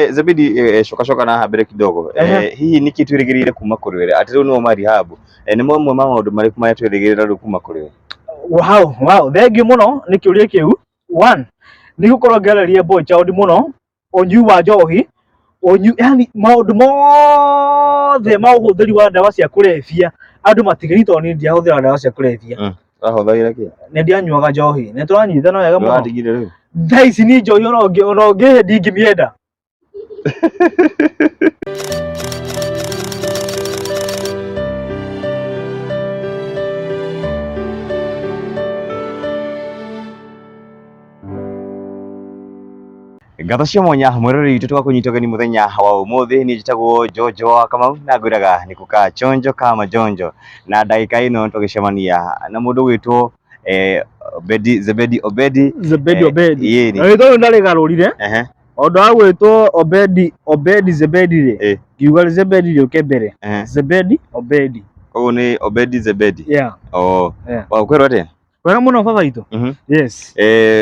Zebedi shoka na habere kidogo hihi niki twirigirire kuma kuri we ati riu no marihabu ni momwe ma maundu mari kuma twirigirira riu kuma kuri we. Wow thengiu muno ni kiuria kiu. One ni gukorwo ngeraria boy child muno onyu wa njohi onyu yani maundu mothe ma uhuthiri wa ndawa cia kulevya andu matigirito ni ndia huthira ndawa cia kulevya ahothaira ki ni ndia nyuaga njohi ni turanyithana wega muno watigire riu thaici ni njohi ona ungi ndingimienda. Ngatho cia mwanya mwirori witu twakunyita gani muthenya wa umuthi ni njitagwo Jojo wa Kamau na ngwiraga ni kuka chonjo kama jonjo na ndagika ino tugicemania na mundu gwitwo Zebedi Obedi ito ndari garurire ondu wa gwitwo Obedi Zebedi ri ngiuga Zebedi ri ukembere Zebedi Obedi koguo ni Obedi Zebedi wa kwirwo atia wega muno baba itu. Yes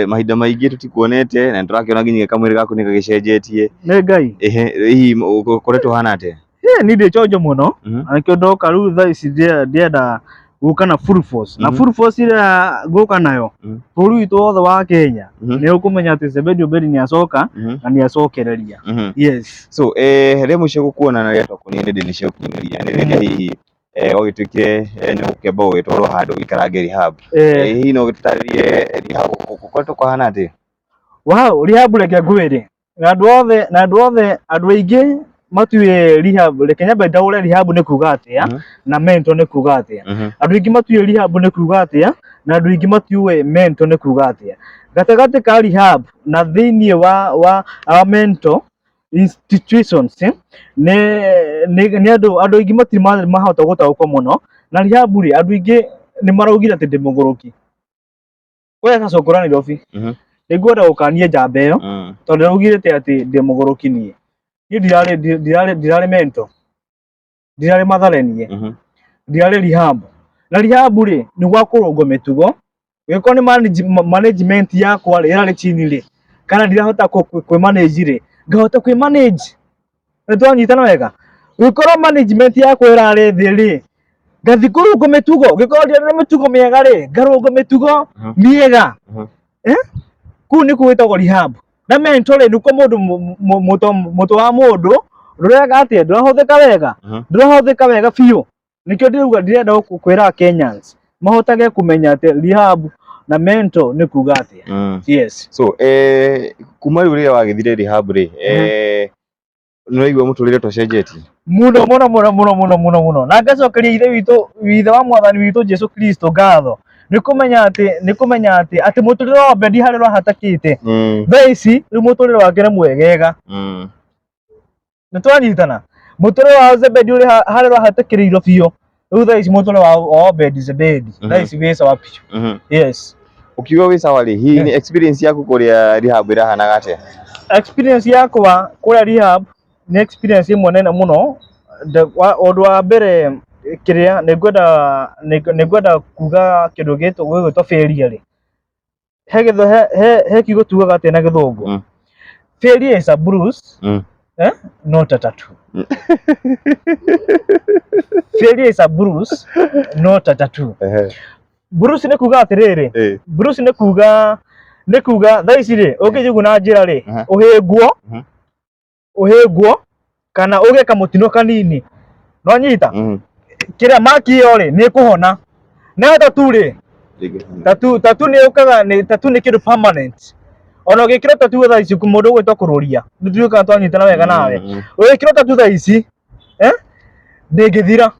mahinda maingi tutikuonete na ndirakiona nginya kamwiri gaku ni gagicenjetie ni ngai hihi ukoretwo hana atia ni ndi chonjo muno anake ndoka riu thaici ndienda guka na full force na full force ira guka nayo buru witu wothe wa Kenya ni ukumenya ati Zebedi Obedi ni acoka na ni acokereria. Yes so ria muico gukuona na ria twakunire ndi ni cio kumeria ni hihi ogituike ni ukemba gwitwarwo handu ikarange rehab hihi no gitutaririe rehab gukoretwo kuhana atia. Wow rehab reke ngwire na andu othe andu aingi matue rehab reke nyambe ndaure rehab ni kuga atia na mentor ni kuga atia. Andu aingi matue rehab ni kuga atia na andu aingi matue mentor ni kuga atia. Gatagati ka rehab na thiini wa mentor institutions ni andu aingi matiri mahota gutaũkwo muno na rehab ri andu aingi ni maraugire ati ndi muguruki we gacokora Nairobi ningwenda gukanie njamba iyo tondu raugire ati ndi muguruki nie ndirari mentor ndirari matharenie ndirari rehab na rehab ri ni gwa kurungwo mitugo wiko ni management yakwa ri irari chini ri kana ndirahota kwi manage ri ngahota kwi manage ni twanyitana wega wikorwo management yakwa irari thi ri ngathi kurungwo mitugo gikorwo ndirari mitugo miega ri ngarungwo mitugo miega kuu ni gwitagwo rehab na mentor ri nikuo mutu wa mundu rurega atia ndurahuthika wega biu nikio ndiruga ndirenda kwira Kenyans mahotage kumenya ati rehab na mentor ni kuga atia. Yes so kuma riu ria wagithire rehab ri nuraigua muturire twacenjetie muno na ngacokeria ithe wa mwathani witu Jesu Kristo ngatho ni kumenya ati muturire wa Obedi hari hatakite thaici riu muturire wake ni mwegega ni twanyitana muturire wa Zebedi uri hari hatakirirwo biu riu thaici muturire wa Obedi Zebedi thaici wi sawa biu. Yes ukiuga wi sawa ri hihi ni experience yaku kuria rehab irahanaga atia. Experience yakwa kuria rehab ni experience imwe nene muno undu wa mbere kiria ningwenda kuga kindu gitwa failure ri he kiugo tugaga atia na githungu failure is a bruise not a tattoo. Failure is a bruise not a tattoo. Bruce ni kuga atiriri Bruce ni kuga thaici ri ungijugu na njira ri uhingwo kana uge kamutino kanini no nyita kiria maki yo ri ni kuhona na tatu ri tatu ni ukaga ni tatu ni kindu permanent ona ugikira tatu thaici mundu gwitwa kururia nituika twanyitana wega nawe ugikira tatu thaici ndingithira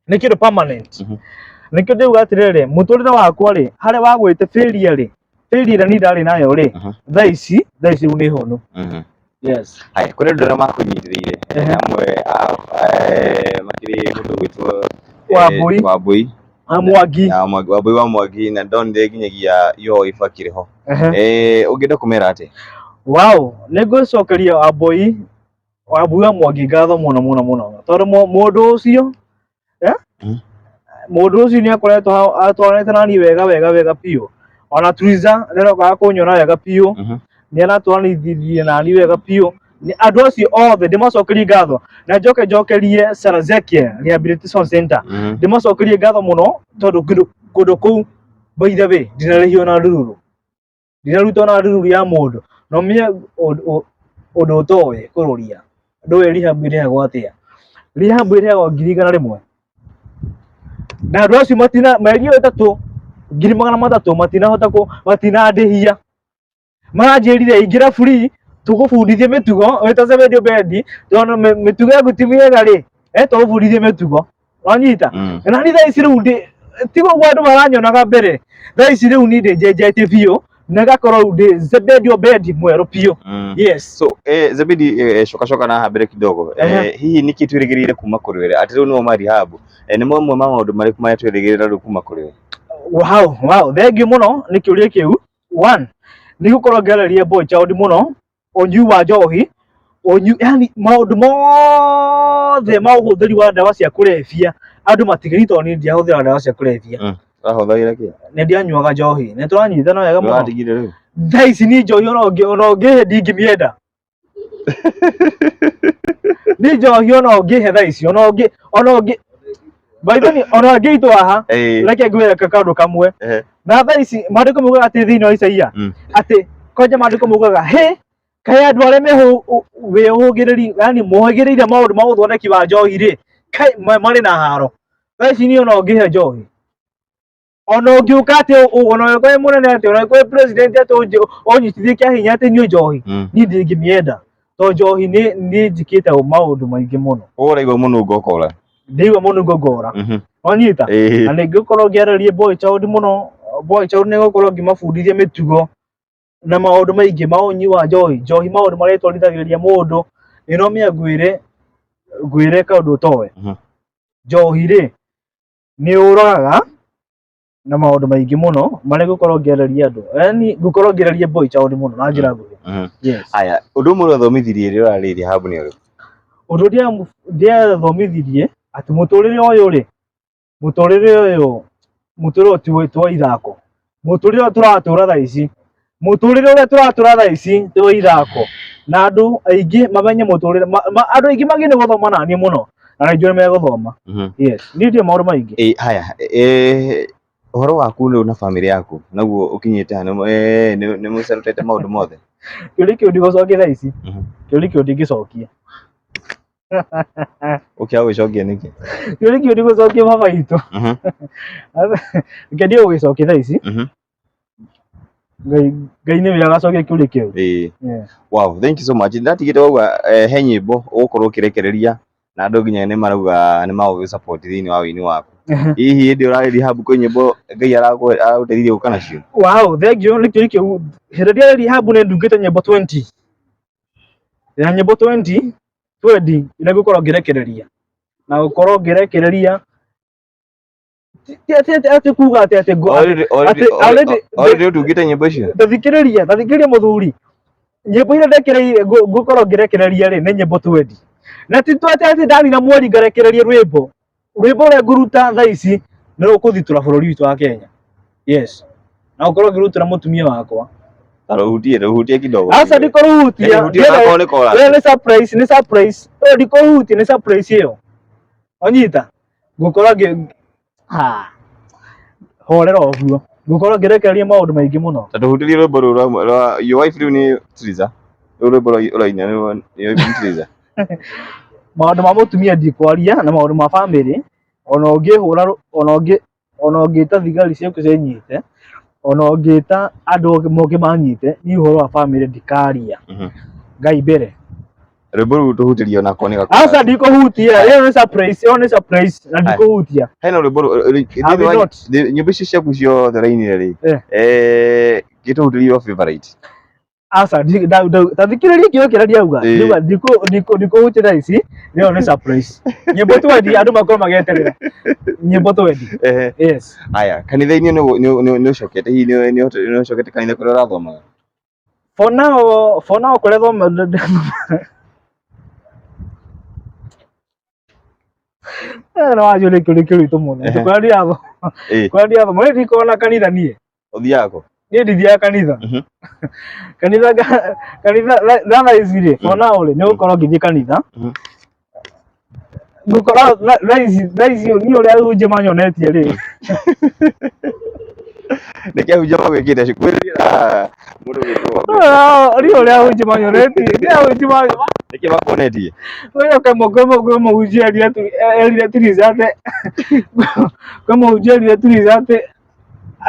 ni kindu permanent nikio ndiuga atiriri muturire wakwa ri haria wagwite failure ni ndari nayo ri thaici ni honu. Yes hai kuri ndora makunyitire amwe makiri mundu gwitwo Wambui Wambui wa Mwangi na ndonire nginyagia yo ibakire ho ungenda kumera ati. Wow ningwicokeria Wambui wa Mwangi ngatho muno tondu mundu ucio mundu ucio ni akoretwo atwarite nani wega piu ona Twiza rero ga kunyona wega piu ni aratwarithirie nani wega piu ni andũ acio othe ndĩmacokerie ngatho na njokerie Sarazekia Rehabilitation Center ndĩmacokerie ngatho mũno tondũ kũndũ kũu by the way ndinarĩhio na ndururu ndinarutwo na ndururu ya mũndũ no mie ũndũ ũtoĩ kũrũria ndũĩ rehab ĩrĩhagwo atĩa rehab ĩrĩhagwo 1,100 na andũ acio mĩeri 3 300,000 matinandĩhia maranjĩrire ingĩra free tũgũbundithie mĩtugo wĩtace video bendi tondũ mĩtugo yaku ti mĩega rĩ tũgũbundithie mĩtugo wanyita na ni thaa ici rĩu tiga ũguo andũ maranyonaga mbere thaa ici rĩu ni ndĩnjenjetie biũ na gakorwo ndĩ bendi mwerũ biũ yes so Zebedi coka na hambere kidogo hihi niki twĩrĩgĩrĩire kuma kũrĩ we atĩ rĩu no marehab nĩ mamwe ma maũndũ marĩkũ marĩa twĩrĩgĩrĩire rĩu kuma kũrĩ we wow thengiũ mũno nĩ kĩũria kĩu one nĩ gũkorwo ngĩarĩria Boy Child mũno ũnyui wa njohi yani maũndũ mothe ma ũhũthĩri wa ndawa cia kũrebia andũ matigĩri tondũ niĩ ndiahũthĩra ndawa cia kũrebia ahũthagĩra kĩ nĩ ndianyuaga njohi nĩ tũranyitana wega mũno thaa ici ni njohi ona ũngĩhe ndingĩmĩenda ni njohi ona ũngĩhe thaa ici ona ũngĩ baithoni ona ngĩitwo haha reke ngwĩre kaũndũ kamwe na thaa ici maandĩko maugaga atĩ thĩinĩ wa Isaia atĩ kwanja maandĩko maugaga kaĩ andũ arĩa wĩhũgĩrĩri yani mohĩgĩrĩire maũndũ ma ũthondeki wa njohi rĩ kaĩ marĩ na haro thaa ici ni ona ũngĩhe njohi ona ũngĩũka atĩ ona ũngĩkorwo mũnene atĩ ona ũngĩkorwo president atĩ ũnyitithie kĩa hinya atĩ niĩ njohi niĩ ndingĩmĩenda tondũ njohi nĩ njĩkĩte maũndũ maingĩ mũno ũraigua mũnungo ũkora ndĩigua mũnungo ngora wanyita na nĩngũkorwo ngĩarĩria Boy Child mũno Boy Child nĩgũkorwo ngĩmabundithia mĩtugo na maũndũ maingĩ ma ũnyui wa njohi maũndũ marĩa twarithagĩrĩria mũndũ no mĩe ngwĩre kaũndũ ũtoĩ njohi rĩ nĩ ũragaga na maũndũ maingĩ mũno marĩa ngũkorwo ngĩarĩria andũ yani ngũkorwo ngĩarĩria Boy Child mũno na njĩra nguhĩ yes haya ũndũ ũmwe ũthomithirie rĩrĩa ũrarĩ rehab nĩ ũrĩkũ ũndũ ndiathomithirie atĩ mũtũrĩre ũyũ ti wa ithako mũtũrĩre ũyũ tũratũra thaa ici mũtũrĩre ũrĩa tũratũra thaa ici ti wa ithako na andũ aingĩ mamenye mũtũrĩre andũ aingĩ magĩe nĩ gũthoma naniĩ mũno na nĩnjũĩ megũthoma yes niĩ ndirĩ maũndũ maingĩ haya ũhoro waku rĩu na famĩlĩ yaku naguo ũkinyĩte ha nĩ mũcerutĩte maũndũ mothe kĩũria kĩu ndigũcokia thaa ici kĩũria kĩu ndingĩcokia ũkĩaga gwĩcokia nĩkĩ kĩũria kĩu ndigũcokia baba witũ reke ndio gũgĩcokia thaa ici Ngai nĩ wĩra agacokia kĩũria kĩu wow thank you so much ndatigĩte wauga he nyĩmbo ũgũkorwo ũkĩrekereria na andũ nginya nĩ marauga nĩ magũgĩ support thĩinĩ wa wĩini waku hihi hĩndĩ ũrarĩ rehab kwĩ nyĩmbo Ngai aragũteithirie gũka nacio wow thengiũ nĩ kĩũria kĩu hĩndĩ ĩrĩa rehab nĩ ndungĩte nyĩmbo 20 na nyĩmbo 20 ĩrĩa ngũkorwo ngĩrekereria na gũkorwo ngĩrekereria atĩ kuga atĩ already ndungĩte nyĩmbo icio tathikĩrĩria mũthuri nyĩmbo iria ndekereire ngũkorwo ngĩrekereria rĩ nĩ nyĩmbo 20 na ti atĩ ndanina mweri ngarekereria rwĩmbo rũrĩa ngũruta thaa ici nĩ rũkũthitũra bũrũri witũ wa Kenya yes na gũkorwo ngĩrutĩra mũtumia wakwa ruhutie kidogo asa ndikũruhutia nĩ surprise ndikũruhutia nĩ surprise ĩyo onyita ngũkorwo horera ũguo ngũkorwo ngĩrekereria maũndũ maingĩ mũno tũhutĩrie rwĩmbo rũu rwa your wife rĩu nĩ Triza rwĩmbo ũraina nĩ Triza maũndũ ma mũtumia ndikwaria na maũndũ ma family ona ũngĩhũra ona ũngĩta thigari ciaku cianyite ona ũngĩta andũ moke manyite ni ũhoro wa family ndikaria Ngai mbere rwĩmbo rũu tũhutĩrie onako nĩ gakora asa ndikũhutia ĩyo nĩ surprise na ndikũhutia hena rwĩmbo nyĩmbo icio ciaku ciothe rainire rĩ gĩtũhutĩrie your favorite asa tathikĩrĩria kĩo kĩrĩa ndiauga ndikũhutia thaa ici ĩyo nĩ surprise nyĩmbo 20 andũ makorwo magĩeterera nyĩmbo 20 yes haya kanitha-inĩ nĩ ũcokete hihi nĩ ũcokete kanitha kũrĩa ũrathomaga for now kũrĩa thoma no wajũrĩ kĩũria kĩritũ mũno kũrĩa ndiathoma nĩ ndikona kanitha niĩ ũthiaga kũ Niĩ ndithiaga kanitha. Kanitha thaa ici rĩ, ona ũrĩ nĩ gũkorwo ngĩthiĩ kanitha ngũkora thaa ici niĩ ũrĩa ahunjia manyonetie rĩ nĩkĩ ahunjia magwĩkĩte kwĩrĩra mũndũ witũ niĩ ũrĩa ahunjia manyonetie nĩkĩ makuonetie kwĩ mũhunjia erire Tiriza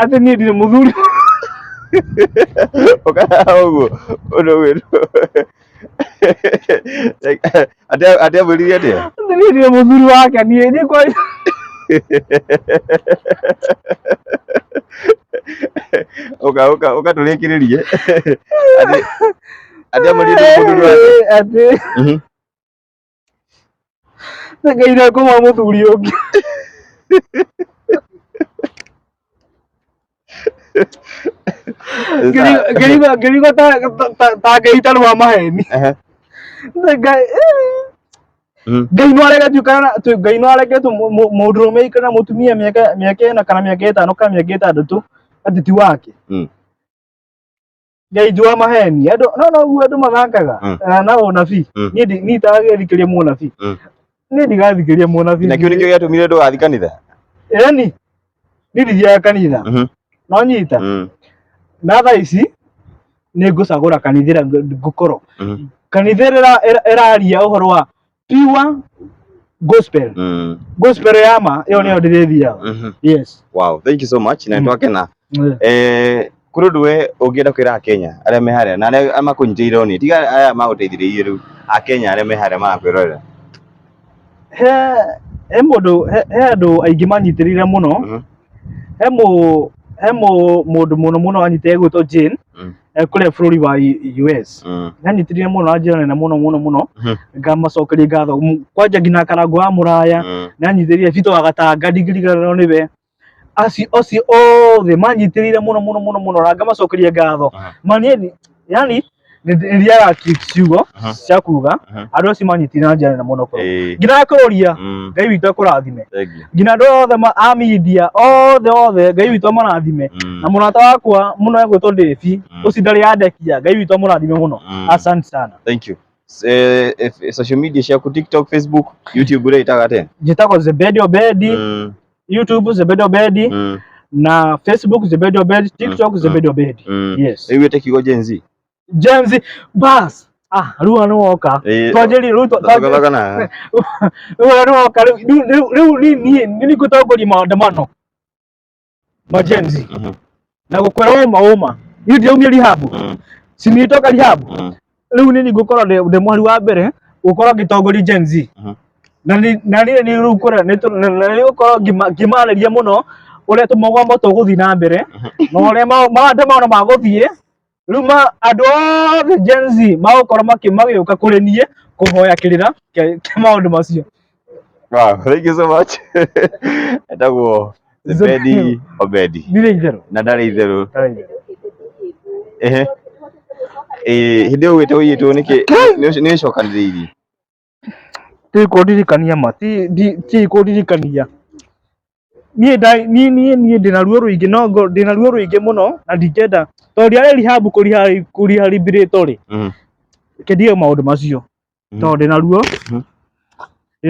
atĩ niĩ ndirĩ mũthuri ũkara ũguo ũndũ witũ atĩa mwĩrire atĩa niĩ ndirĩ mũthuri wake niĩ kwa ũka tũrĩkĩrĩrie atĩa mwĩrire mũthuri wake Ngai nĩ ekũma mũthuri ũngĩ ngĩrigwo ta Ngai tarĩ wa maheni Ngai no areke mũndũrũme aikare na mũtumia mĩaka ĩna kana mĩaka ĩtano kana mĩaka ĩtandatũ atĩ ti wake Ngai ti wa maheni noguo andũ mathakaga na ũnabii niĩ itagĩthikĩria mũnabii niĩ ndigathikĩria mũnabii na kĩu nĩkĩo gĩatũmire ndũgathiĩ kanitha ĩni niĩ ndithiaga kanitha no nyita na thaa ici nĩ ngũcagũra kanitha ĩrĩa ngũkorwo kanitha ĩraria ũhoro wa pure gospel ya ma ĩyo nĩyo ndĩrĩthiaga. Yes, wow, thank you so much na twakena kũrĩ ũndũ we ũngĩenda kwĩra Akenya arĩa me harĩa na arĩa makũnyitĩire ũni tiga aya magũteithĩrĩirie rĩu Akenya arĩa me harĩa marakwĩrorera he andũ aingĩ manyitĩrĩire mũno he mũndũ mũno anyitĩrĩire gwĩtwo Jane kũrĩa bũrũri wa US nanyitĩrĩire mũno njĩra nene mũno ngamacokeria ngatho kwanja nginya Karangũ wa Mũraya nanyitĩrĩire Bito wa Gatanga ndigiriganĩrwo nĩwe acio othe manyitĩrĩire mũno na ngamacokeria ngatho yani nĩthiaga ciugo cia kuga andũ acio manyitĩrĩire na njĩra nene mũno nginya kũroria Ngai witũ akũrathime nginya andũ othe a media othe Ngai witũ amũrathime na mũrata wakwa mũno egwĩtwo Dave ũcio ndarĩ yandekia Ngai witũ amũrathime mũno asante sana. Thank you. Social media ciaku TikTok, Facebook, YouTube ũrĩa itaga atĩa? Njĩtagwo Zebedi Obedi, YouTube Zebedi Obedi na Facebook Zebedi Obedi, TikTok Zebedi Obedi. Yes. Rĩu wĩte kiugo Gen Z. Gen Z bas rĩu nĩ woka twanjĩrie rĩu niĩ ngũtongoria maandamano ma Gen Z na gũkwĩra ũma niĩ ndiraumia rehab sinitoka rehab rĩu niĩ ngũkorwo ndĩ mwari wa mbere gũkorwo ngĩtongoria Gen Z na niĩ rĩu nĩgũkorwo ngĩmarĩria mũno ũrĩa tũmũgomo tũgũthiĩ na mbere na ũrĩa maandamano magũthiĩ rĩu andũ othe Gen Z magũkorwo magĩũka kũrĩ niĩ kũhoya kĩrĩra kĩa maũndũ macio. Wow, thank you so much. Etagwo Zebedi Obedi. Ndirĩ itherũ. Na ndarĩ itherũ. Hĩndĩ ĩyo gwĩte ũyĩtwo nĩkĩ nĩ cokanĩrĩirie? Ti kũndirikania ma ti kũndirikania niĩ ndĩna ruo rũingĩ mũno na ndingĩenda tondũ arĩ rehab kũriha liberator rĩ kendia maũndũ macio tondũ ndĩna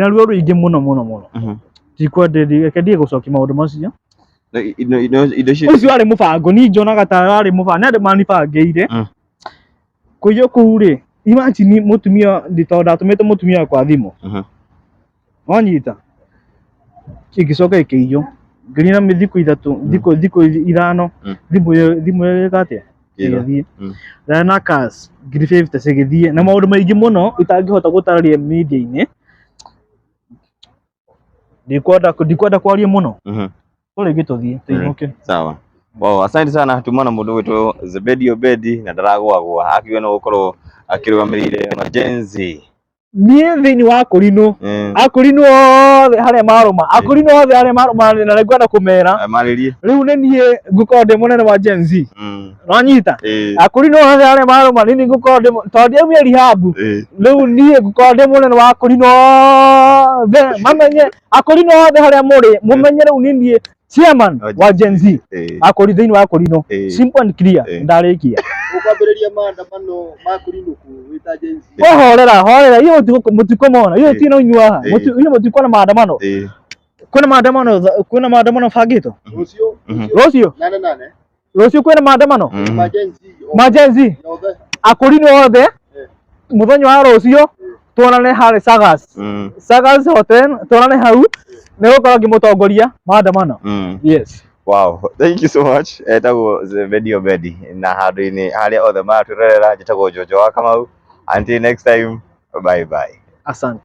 ruo rũingĩ mũno ndikwenda kendie gũcokia maũndũ macio ũcio arĩ mũbango niĩ njonaga ta arĩ mũbango nĩ andũ manibangĩire kũiywo kũu rĩ imagine mũtumia tondũ ndatũmĩte mũtumia kwa thimũ wanyita gĩgĩcoka gĩkĩiywo ngĩrĩ na thikũ ithatũ thikũ ithano thimũ ĩgatĩa ĩgĩthiĩ na cash 50 cigĩthiĩ na maũndũ maingĩ mũno itangĩhota gũtarĩria media-inĩ ndikwenda kwaria mũno tũrĩngĩ tũthiĩ tũinũke. Sawa. Wow, asante sana tumana mũndũ witũ Zebedi Obedi na ndaragwagwa akiuga no gũkorwo akĩrũgamĩrĩire ma Gen Z niĩ thĩinĩ wa akũrinũ othe harĩa marũma akũrinũ othe harĩa marũma na nĩngwenda kũmera rĩu nĩ niĩ ngũkorwo ndĩ mũnene wa Gen Z wanyita akũrinũ othe harĩa marũma nĩ niĩ ngũkorwo tondũ ndiaumia rehab rĩu niĩ ngũkorwo ndĩ mũnene wa akũrinũ othe mamenye akũrinũ othe harĩa mũrĩ mũmenye rĩu nĩ niĩ chairman wa Gen Z akori thini wa Korino simple and clear ndarikia ukambĩrĩria maandamano ma Korino wita Gen Z horera hiyo mutiko mona hiyo tino unywa hiyo mutiko na maandamano kuna maandamano fagito Rocio Rocio kwena maandamano ma Gen Z Akorino othe muthenya wa Rocio tuonane hare Sagas Hotel tuonane hau nĩgũkorwo ngĩmũtongoria maandamano. Yes. Wow, thank you so much. That was video Bedi na handũ-inĩ harĩa othe maratũrorera njĩtagwo Jojo wa Kamau. Until next time, bye bye. Asante.